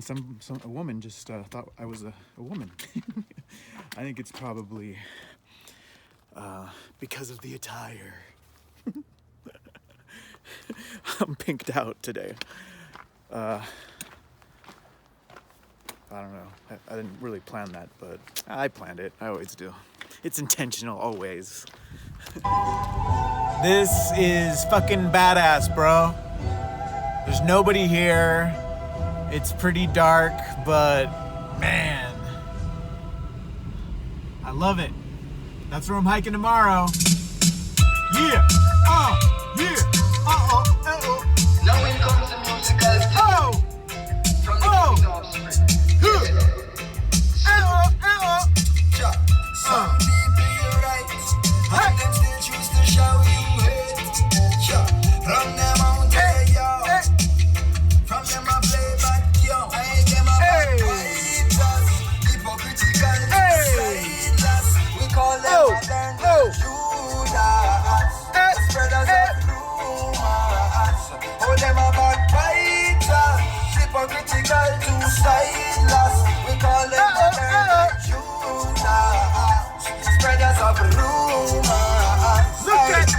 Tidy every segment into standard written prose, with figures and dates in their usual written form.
and a woman just thought I was a woman. I think it's probably because of the attire. I'm pinked out today. I don't know. I didn't really plan that, but I planned it. I always do. It's intentional, always. This is fucking badass, bro. There's nobody here. It's pretty dark, but man, I love it. That's where I'm hiking tomorrow. Yeah. Yeah. Now it comes the musical from the offspring. Some people you're right, and them still choose to show you hate. From them out there, yo. From them I play back, yo. I ain't them a backbiters, hypocritical, sideless. We call them modern Judas, spreaders of rumors. All them a backbiters, hypocritical, sideless. We call them modern Judas, spreaders of rumors. Look at.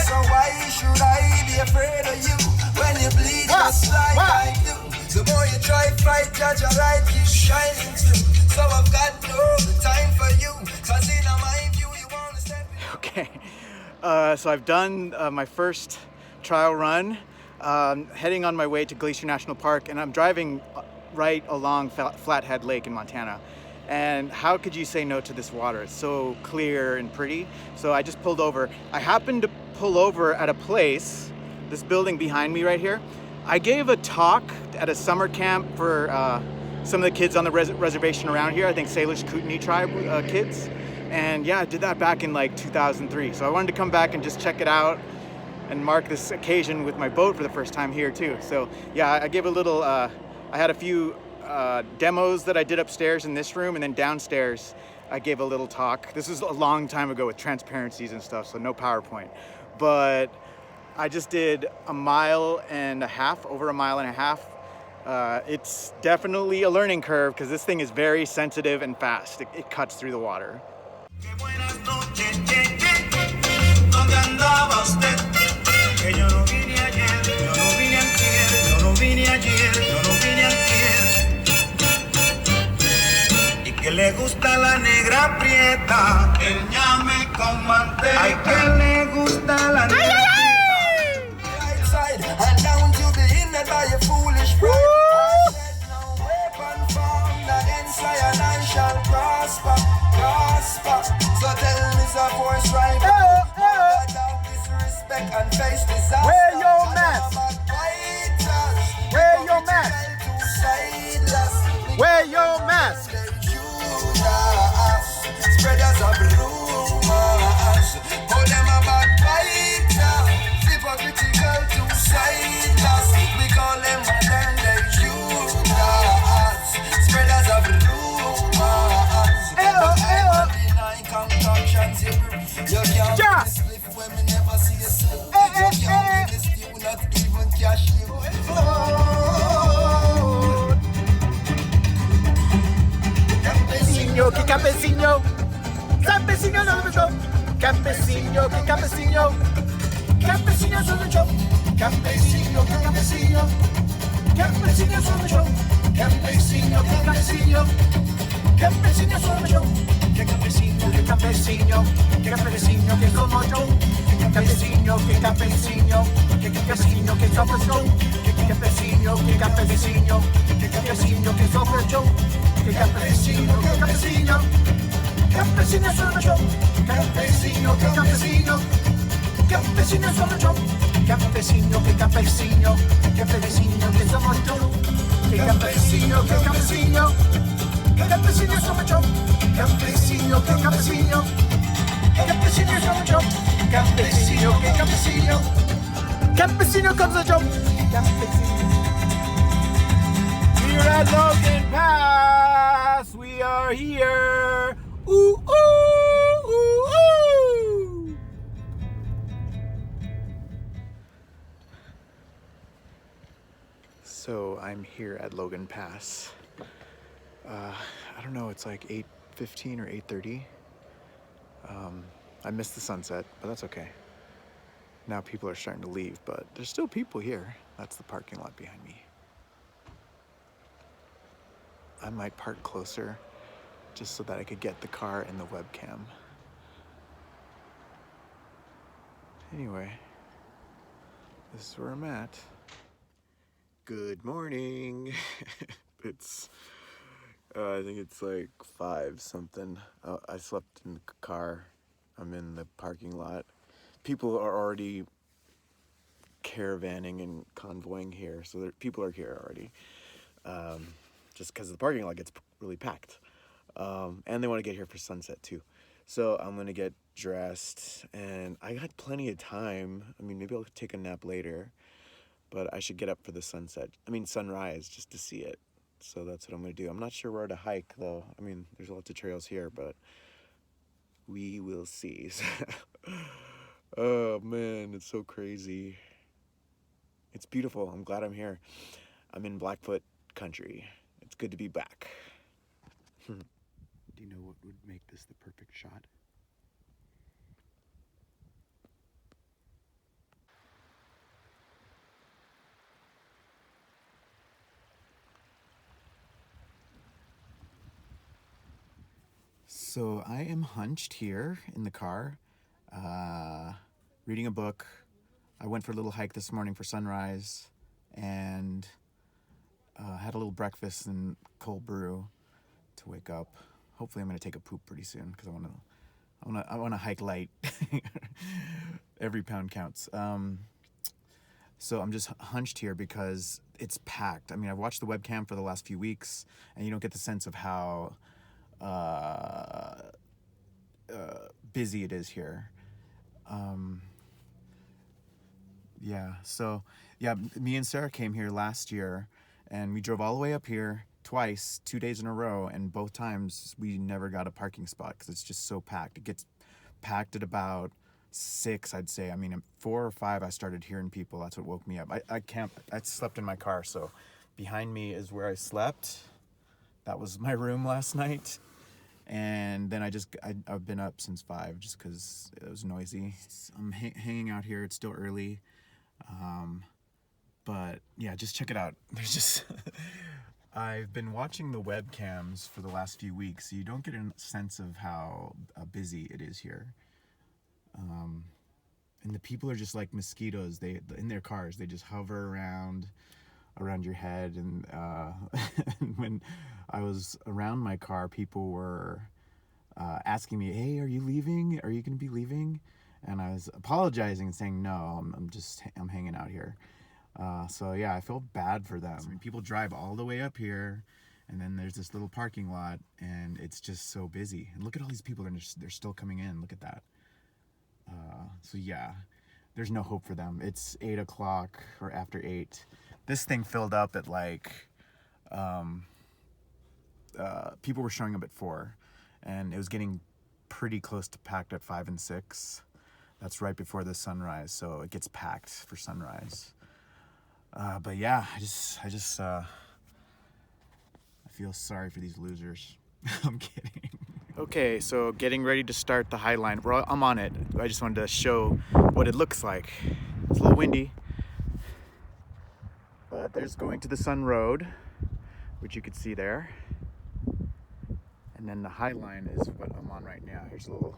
So why should I be afraid of you when you bleed just like I do? The more you try fight, judge your light keeps shining through. So I've got no time for you, cause in my view you wanna step in. Okay, so I've done my first trial run, heading on my way to Glacier National Park, and I'm driving right along Flathead Lake in Montana. And how could you say no to this water? It's so clear and pretty. So I just pulled over. I happened to pull over at a place, this building behind me right here. I gave a talk at a summer camp for some of the kids on the reservation around here. I think Salish Kootenai tribe kids. And yeah, I did that back in like 2003. So I wanted to come back and just check it out and mark this occasion with my boat for the first time here too. So yeah, I gave a little, I had a few demos that I did upstairs in this room, and then downstairs I gave a little talk. This was a long time ago with transparencies and stuff, so no PowerPoint. But I just did over a mile and a half. It's definitely a learning curve because this thing is very sensitive and fast. It cuts through the water. Que le gusta la negra prieta, el ñame con manteca. Ay, que le gusta la negra prieta. Right side and down to the inner by your foolish pride. I said no weapon formed against I shall prosper. So tell me the force right now. Without disrespect and face disaster. Wear your mask. Wear your mask. Wear your mask. Spreaders of rumors, hold them a backbiter, hypocritical to sideless. We call them modern day Judas, spreaders of rumors. Deny concoctions, you can't slip when we never see a slip. You can't be this, you not even cash you. Que campesino, campesino no lo show. Campesino, que campesino, campesino solo show. Campesino, que campesino, campesino solo show. Campesino, que campesino, campesino solo show. Que campesino, que campesino, que campesino que como yo. Que campesino, que campesino, que campesino que somos yo. Que campesino, que campesino, que campesino que somos yo. Que campesino, que campesino, campesino sono yo. Campesino, que campesino, campesino sono yo. Campesino, que campesino, campesino que somos yo. Que campesino, que campesino, campesino somos yo. Campesino, que campesino, campesino somos yo. Campesino, que campesino, campesino somos yo. Campesino. We're at Logan Pass. We are here. Ooh, ooh, ooh, ooh. So I'm here at Logan Pass. I don't know, it's like 8:15 or 8:30. I missed the sunset, but that's okay. Now people are starting to leave, but there's still people here. That's the parking lot behind me. I might park closer just so that I could get the car and the webcam. Anyway, this is where I'm at. Good morning. It's, I think it's like 5 something. I slept in the car. I'm in the parking lot. People are already caravanning and convoying here, so people are here already. Just because the parking lot gets really packed. And they want to get here for sunset too. So I'm gonna get dressed, and I got plenty of time. I mean, maybe I'll take a nap later, but I should get up for the sunrise, just to see it. So that's what I'm gonna do. I'm not sure where to hike though. I mean, there's lots of trails here, but we will see. Oh man, it's so crazy. It's beautiful. I'm glad I'm here. I'm in Blackfoot country. It's good to be back. Do you know what would make this the perfect shot? So I am hunched here in the car, reading a book. I went for a little hike this morning for sunrise, and had a little breakfast and cold brew to wake up. Hopefully I'm gonna take a poop pretty soon because I wanna hike light. Every pound counts. So I'm just hunched here because it's packed. I mean, I've watched the webcam for the last few weeks, and you don't get the sense of how busy it is here. Me and Sarah came here last year, and we drove all the way up here twice, 2 days in a row, and both times we never got a parking spot because it's just so packed. It gets packed at about 6, I'd say. I mean, at 4 or 5, I started hearing people. That's what woke me up. I slept in my car, so behind me is where I slept. That was my room last night. And then I've been up since 5 just because it was noisy. I'm hanging out here. It's still early. But yeah, just check it out. There's just, I've been watching the webcams for the last few weeks, so you don't get a sense of how busy it is here. And the people are just like mosquitoes. In their cars, they just hover around your head. And when I was around my car, people were asking me, "Hey, are you leaving? Are you going to be leaving?" And I was apologizing and saying, "No, I'm hanging out here." So yeah, I feel bad for them. I mean, people drive all the way up here, and then there's this little parking lot, and it's just so busy. And look at all these people, they're still coming in. Look at that. So yeah, there's no hope for them. It's 8 o'clock or after 8. This thing filled up at like, people were showing up at 4, and it was getting pretty close to packed at 5 and 6. That's right before the sunrise, so it gets packed for sunrise. But yeah, I feel sorry for these losers. I'm kidding. Okay, so getting ready to start the Highline. I'm on it. I just wanted to show what it looks like. It's a little windy, but there's going to the Sun Road, which you could see there. And then the Highline is what I'm on right now. Here's a little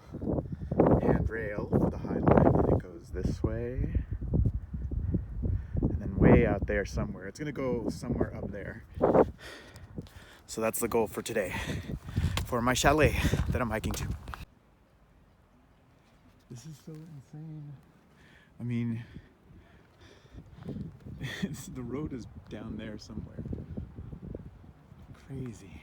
handrail for the Highline, and it goes this way. And then way out there somewhere. It's gonna go somewhere up there. So that's the goal for today, for my chalet that I'm hiking to. This is so insane. I mean, the road is down there somewhere. Crazy.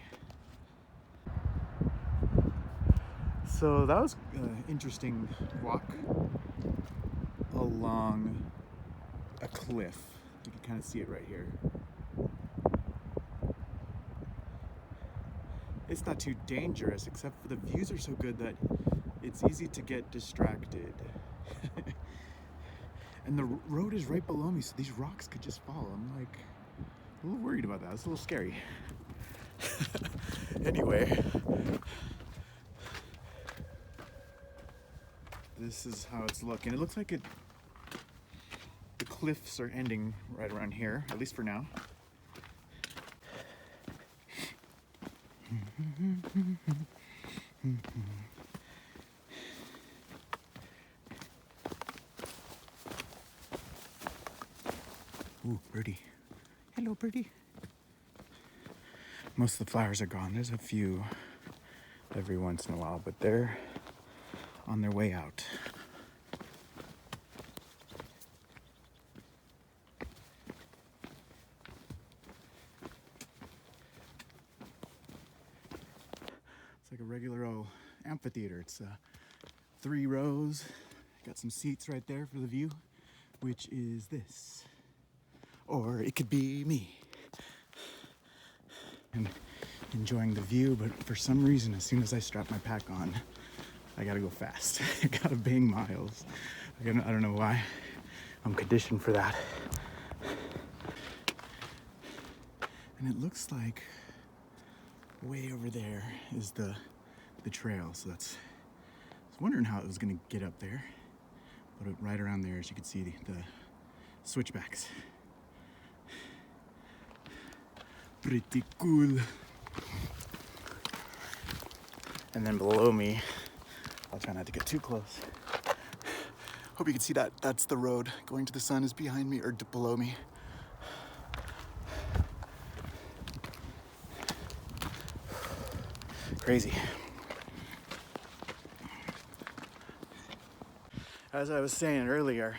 So that was an interesting walk along a cliff. You can kind of see it right here. It's not too dangerous, except for the views are so good that it's easy to get distracted. And the road is right below me, so these rocks could just fall. I'm like a little worried about that. It's a little scary. Anyway, this is how it's looking. It looks like the cliffs are ending right around here, at least for now. Ooh, birdie. Hello, birdie. Most of the flowers are gone. There's a few every once in a while, but they're on their way out. It's like a regular old amphitheater. It's 3 rows. Got some seats right there for the view, which is this. Or it could be me. And enjoying the view, but for some reason, as soon as I strap my pack on, I gotta go fast. I gotta bang miles. I don't know why. I'm conditioned for that. And it looks like way over there is the trail. So I was wondering how it was gonna get up there. But right around there, as you can see, the switchbacks. Pretty cool. And then below me, I'll try not to get too close. Hope you can see that. That's the road going to the sun is behind me or below me. Crazy. As I was saying earlier,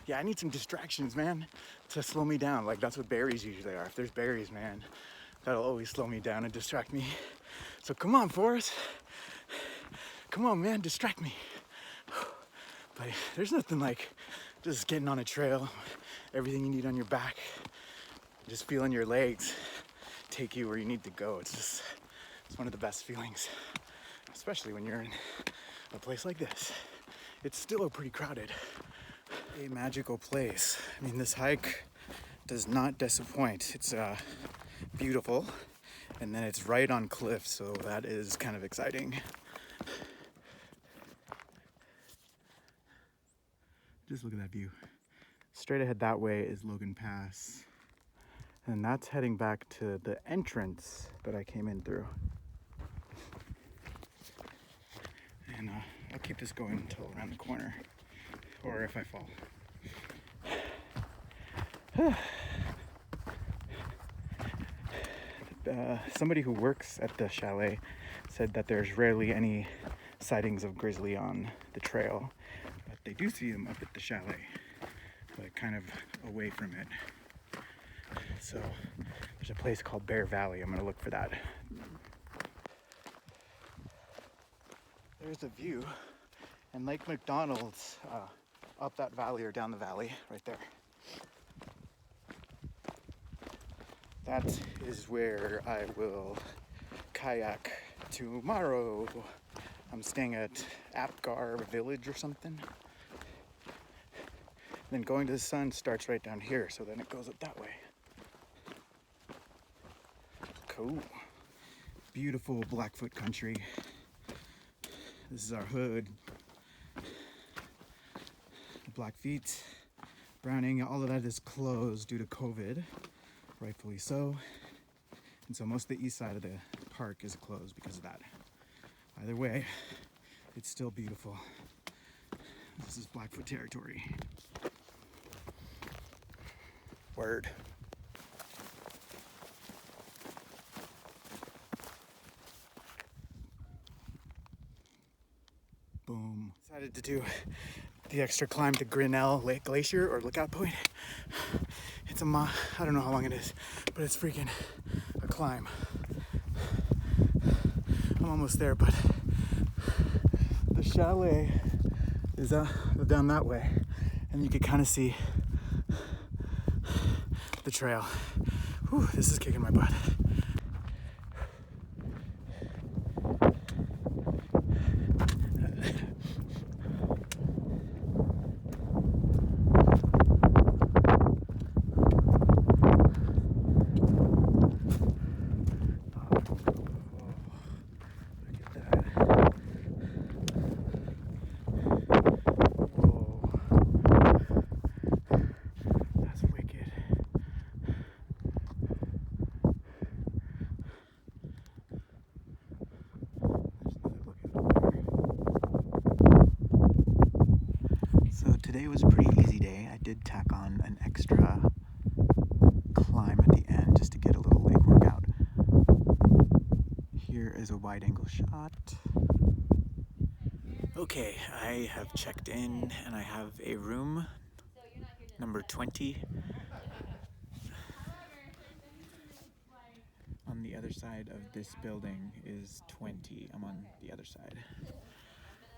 yeah, I need some distractions, man, to slow me down. Like, that's what berries usually are. If there's berries, man, that'll always slow me down and distract me. So come on, Forrest. Come on, man, distract me. But there's nothing like just getting on a trail, everything you need on your back, just feeling your legs take you where you need to go. It's one of the best feelings, especially when you're in a place like this. It's still pretty crowded. A magical place. I mean, this hike does not disappoint. It's beautiful, and then it's right on cliffs, so that is kind of exciting. Just look at that view. Straight ahead that way is Logan Pass, and that's heading back to the entrance that I came in through. And I'll keep this going until around the corner, or if I fall. Somebody who works at the chalet said that there's rarely any sightings of grizzly on the trail, but they do see them up at the chalet, but kind of away from it. So there's a place called Bear Valley. I'm gonna look for that. There's the view, and Lake MacDonald's up that valley or down the valley right there. That is where I will kayak tomorrow. I'm staying at Apgar Village or something. Then going to the sun starts right down here, so then it goes up that way. Cool. Beautiful Blackfoot country. This is our hood. The Blackfeet, Browning, all of that is closed due to COVID, rightfully so. And so most of the east side of the park is closed because of that. Either way, it's still beautiful. This is Blackfoot territory. Word. Boom. Decided to do the extra climb to Grinnell Lake Glacier or Lookout Point. It's I don't know how long it is, but it's freaking a climb. I'm almost there, but the chalet is down that way, and you can kind of see the trail. Whew, this is kicking my butt. is a wide angle shot. Okay, I have checked in and I have a room, number 20. On the other side of this building is 20. I'm on the other side.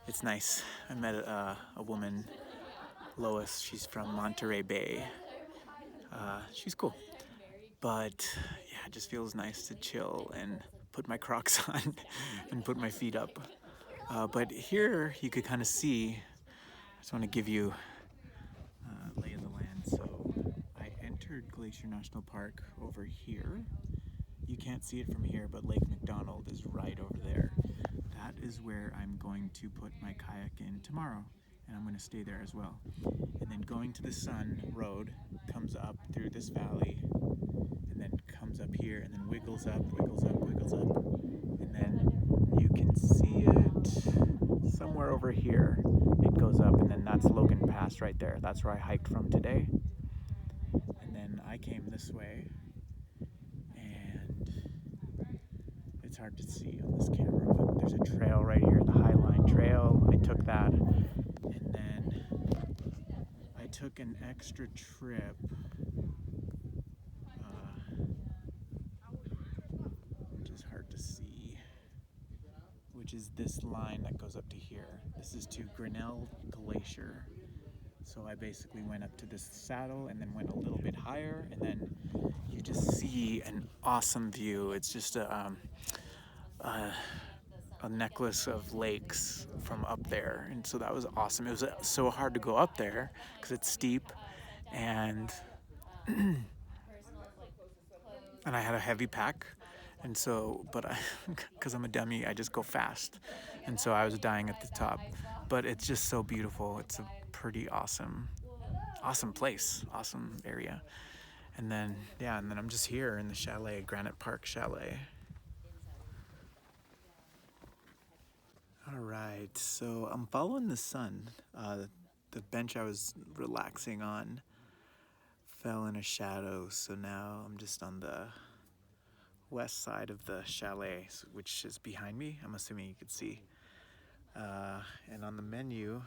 It's nice. I met a woman, Lois. She's from Monterey Bay. She's cool. But yeah, it just feels nice to chill and put my Crocs on and put my feet up. But here you could kind of see, I just want to give you a lay of the land. So I entered Glacier National Park over here. You can't see it from here, but Lake MacDonald is right over there. That is where I'm going to put my kayak in tomorrow, and I'm going to stay there as well. And then going to the Sun Road comes up through this valley, and then comes up here, and then wiggles up, wiggles up, wiggles up, and then you can see it somewhere over here. It goes up, and then that's Logan Pass right there. That's where I hiked from today. And then I came this way, and it's hard to see on this camera, but there's a trail right here, the Highline Trail. I took that, and then I took an extra trip, which is hard to see, which is this line that goes up to here. This is to Grinnell Glacier. So I basically went up to this saddle and then went a little bit higher, and then you just see an awesome view. It's just a necklace of lakes from up there, and so that was awesome. It was so hard to go up there because it's steep, and and I had a heavy pack, and so, but I, because I'm a dummy, I just go fast, and so I was dying at the top. But it's just so beautiful. It's a pretty awesome place, awesome area. And then yeah, and then I'm just here in the chalet, Granite Park Chalet. All right, so I'm following the sun. The bench I was relaxing on fell in a shadow, so now I'm just on the west side of the chalet, which is behind me. I'm assuming you could see. And on the menu,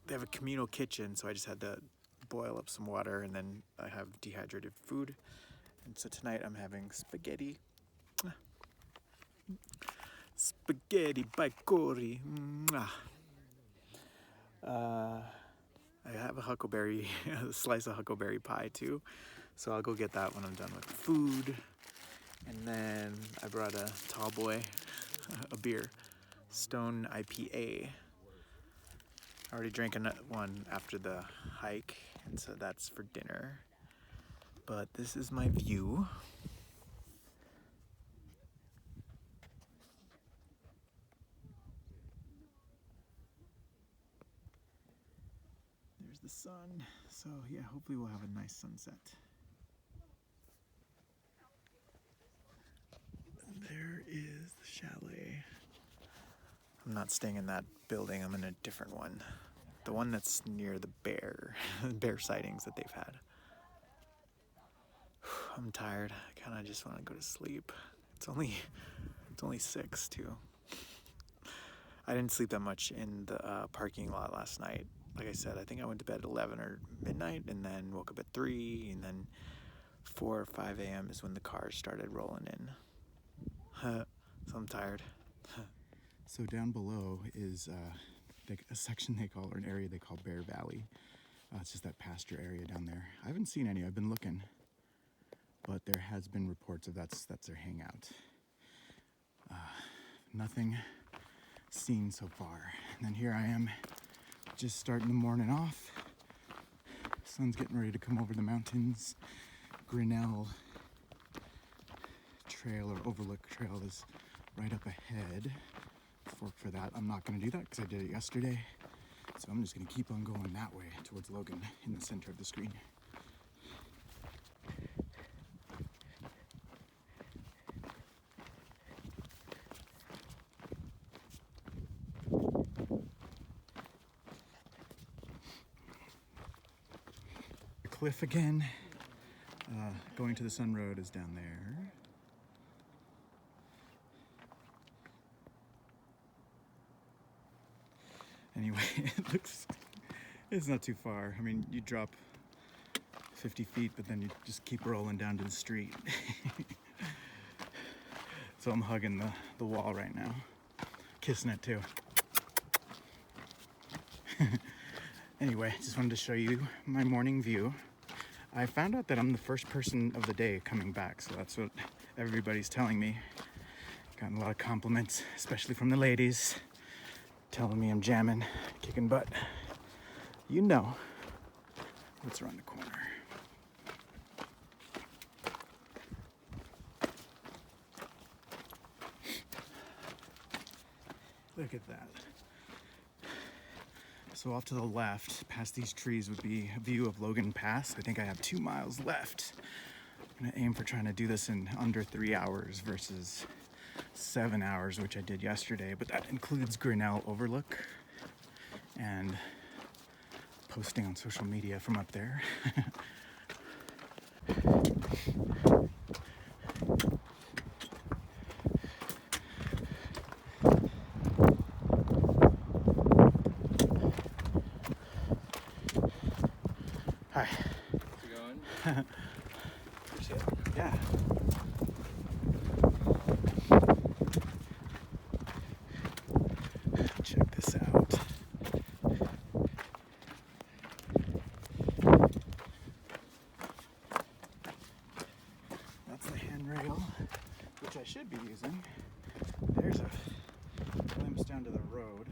they have a communal kitchen, so I just had to boil up some water, and then I have dehydrated food. And so tonight I'm having spaghetti. Spaghetti by Cory. I have a huckleberry, a slice of huckleberry pie too. So I'll go get that when I'm done with the food. And then I brought a tall boy, a beer, Stone IPA. I already drank one after the hike, and so that's for dinner. But this is my view. There's the sun. So yeah, hopefully we'll have a nice sunset. There is the chalet. I'm not staying in that building, I'm in a different one. The one that's near the bear sightings that they've had. I'm tired. I kind of just want to go to sleep. It's only 6 too. I didn't sleep that much in the parking lot last night. Like I said, I think I went to bed at 11 or midnight, and then woke up at 3, and then 4 or 5 a.m. is when the cars started rolling in. So I'm tired. So down below is a section they call, or an area they call Bear Valley. It's just that pasture area down there. I haven't seen any. I've been looking, but there has been reports of that's their hangout. Nothing seen so far. And then here I am, just starting the morning off. Sun's getting ready to come over the mountains. Grinnell Trail, or Overlook Trail, is right up ahead. Fork for that. I'm not going to do that because I did it yesterday. So I'm just going to keep on going that way towards Logan in the center of the screen. The cliff again. Going to the Sun Road is down there. Anyway, it's not too far. I mean, you drop 50 feet, but then you just keep rolling down to the street. So I'm hugging the wall right now. Kissing it too. Anyway, just wanted to show you my morning view. I found out that I'm the first person of the day coming back, so that's what everybody's telling me. Gotten a lot of compliments, especially from the ladies, telling me I'm jamming, kicking butt. You know what's around the corner. Look at that. So off to the left, past these trees, would be a view of Logan Pass. I think I have 2 miles left. I'm gonna aim for trying to do this in under 3 hours versus 7 hours, which I did yesterday, but that includes Grinnell Overlook and posting on social media from up there. Hi. How's it going? Appreciate it. Yeah. Check this out. That's the handrail, which I should be using. There's a glimpse down to the road.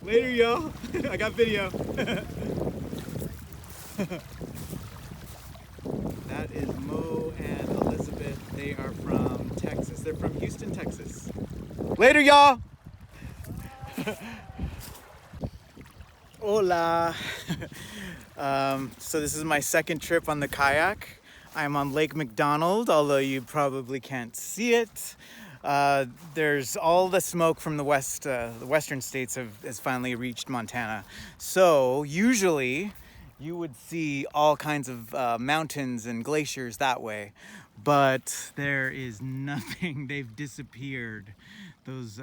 Later, y'all. I got video. That is Mo and Elizabeth. They are from Texas. They're from Houston, Texas. Later, y'all. Hola. So this is my second trip on the kayak. I'm on Lake MacDonald, although you probably can't see it. There's all the smoke from the western states has finally reached Montana. So usually you would see all kinds of mountains and glaciers that way, but there is nothing. They've disappeared. Those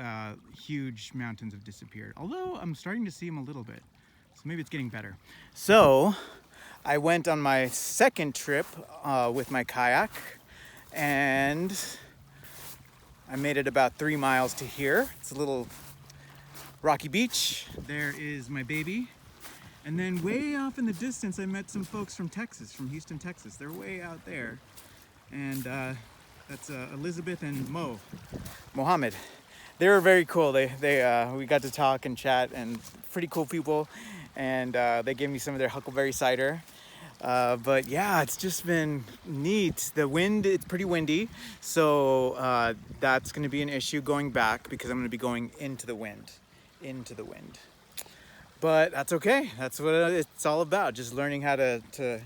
huge mountains have disappeared. Although I'm starting to see them a little bit, so maybe it's getting better. So I went on my second trip with my kayak, and I made it about 3 miles to here. It's a little rocky beach. There is my baby. And then way off in the distance, I met some folks from Texas, from Houston, Texas. They're way out there. And that's Elizabeth and Mohammed. They were very cool. We got to talk and chat, and pretty cool people. And they gave me some of their huckleberry cider. But yeah, it's just been neat. The wind, it's pretty windy, so that's going to be an issue going back because I'm going to be going into the wind. But that's okay. That's what it's all about, just learning how to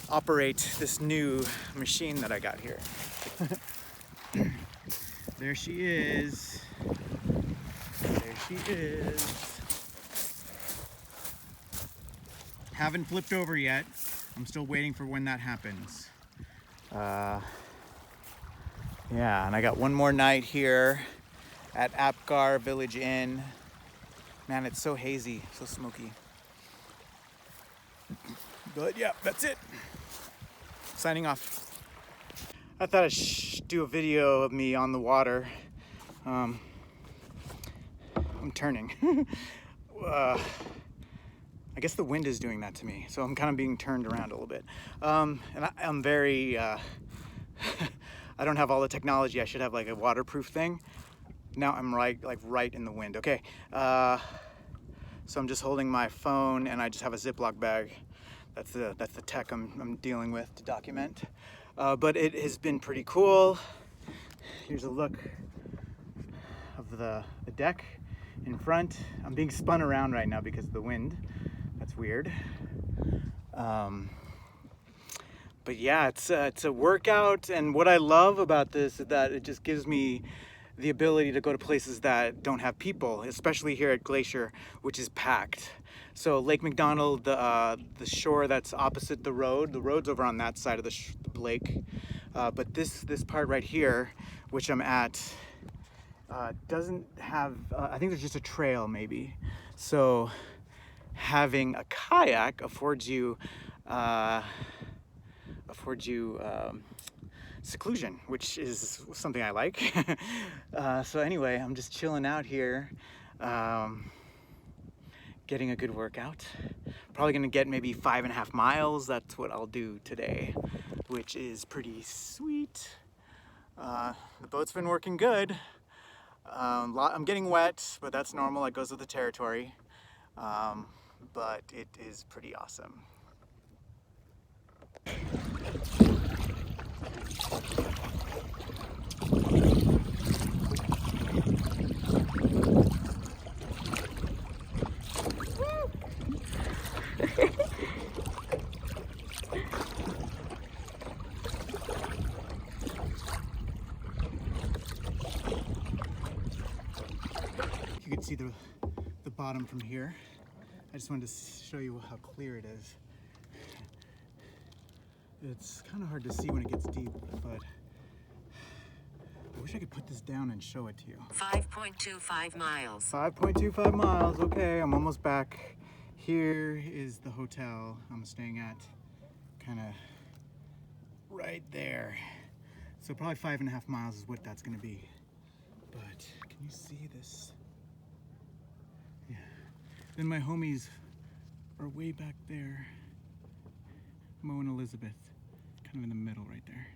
operate this new machine that I got here. There she is. There she is. Haven't flipped over yet. I'm still waiting for when that happens. Yeah, and I got one more night here at Apgar Village Inn. Man, it's so hazy, so smoky. But yeah, that's it. Signing off. I thought I'd do a video of me on the water. I'm turning. I guess the wind is doing that to me, so I'm kind of being turned around a little bit. And I'm very, I don't have all the technology. I should have like a waterproof thing. Now I'm right in the wind. Okay, so I'm just holding my phone, and I just have a Ziploc bag that's the tech I'm dealing with to document. But it has been pretty cool. Here's a look of the deck in front. I'm being spun around right now because of the wind. That's weird. But yeah, it's a workout, and what I love about this is that it just gives me the ability to go to places that don't have people, especially here at Glacier, which is packed. So Lake MacDonald, the shore that's opposite the road's over on that side of the lake. But this part right here, which I'm at, doesn't have, I think there's just a trail maybe. So having a kayak affords you seclusion, which is something I like. So anyway, I'm just chilling out here, getting a good workout. Probably gonna get maybe 5.5 miles. That's what I'll do today, which is pretty sweet. The boat's been working good. I'm getting wet, but that's normal. It goes with the territory. But it is pretty awesome. You can see the bottom from here. I just wanted to show you how clear it is. It's kind of hard to see when it gets deep, but I wish I could put this down and show it to you. 5.25 miles. 5.25 miles, okay, I'm almost back. Here is the hotel I'm staying at, kind of right there. So probably 5.5 miles is what that's gonna be. But can you see this? Yeah. Then my homies are way back there. Mo and Elizabeth, kind of in the middle right there.